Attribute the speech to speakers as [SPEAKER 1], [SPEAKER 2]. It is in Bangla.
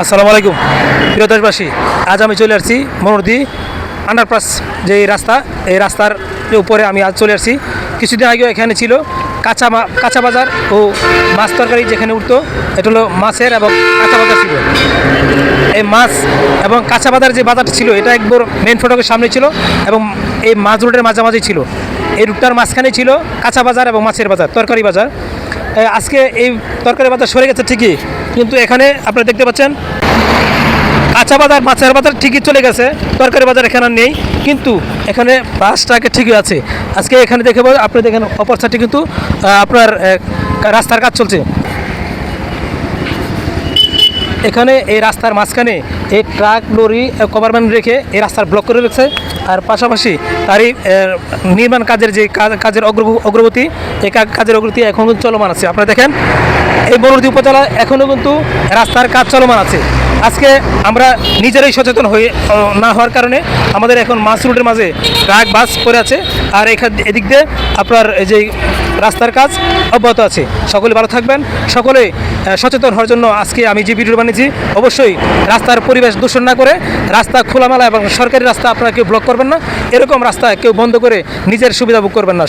[SPEAKER 1] আসসালামু আলাইকুম প্রিয় দেশবাসী, আজ আমি চলে আসছি মনোরদি আন্ডারপাস যে রাস্তা, এই রাস্তার উপরে আমি আজ চলে আসছি। কিছুদিন আগেও এখানে ছিল কাঁচা বাজার ও মাছ তরকারি যেখানে উঠতো, এটা হলো মাছের এবং কাঁচা বাজার ছিল। এই মাছ এবং কাঁচা বাজার যে বাজারটা ছিল এটা একবার মেন ফটকের সামনে ছিল এবং এই মাছ রোডের মাঝামাঝি ছিল। এই রুটটার মাঝখানে ছিল কাঁচা বাজার এবং মাছের বাজার, তরকারি বাজার। আজকে এই তরকারি বাজার সরে গেছে ঠিকই, কিন্তু এখানে আপনারা দেখতে পাচ্ছেন কাঁচা বাজার মাছের বাজার ঠিকই চলে গেছে, তরকারি বাজার এখানে নেই, কিন্তু এখানে বাসটাকে ঠিকই আছে। আজকে এখানে দেখে আপনি দেখেন অপর সাইডে কিন্তু আপনার রাস্তার কাজ চলছে। এখানে এই রাস্তার মাঝখানে এই ট্রাক লরি কভারম্যান রেখে এই রাস্তার ব্লক করে রেখেছে। আর পাশাপাশি তারই নির্মাণ কাজের যে কাজের অগ্রগতি, এই কাজের অগ্রগতি এখন কিন্তু চলমান আছে। আপনারা দেখেন এই মনোরদি উপজেলা এখনও কিন্তু রাস্তার কাজ চলমান আছে। আজকে আমরা নিজেরাই সচেতন হয়ে না হওয়ার কারণে আমাদের এখন মাছ রুটের মাঝে ট্রাক বাস পড়ে আছে, আর এদিক দিয়ে আপনার এই যে রাস্তার কাজ অব্যাহত আছে। সকলে ভালো থাকবেন, সকলে সচেতন হওয়ার জন্য আজকে আমি যে ভিডিও বানিয়েছি। অবশ্যই রাস্তার পরিবেশ দূষণ না করে রাস্তা খোলামেলা এবং সরকারি রাস্তা আপনারা কেউ ব্লক করবেন না, এরকম রাস্তা কেউ বন্ধ করে নিজের সুবিধা ভোগ করবেন না।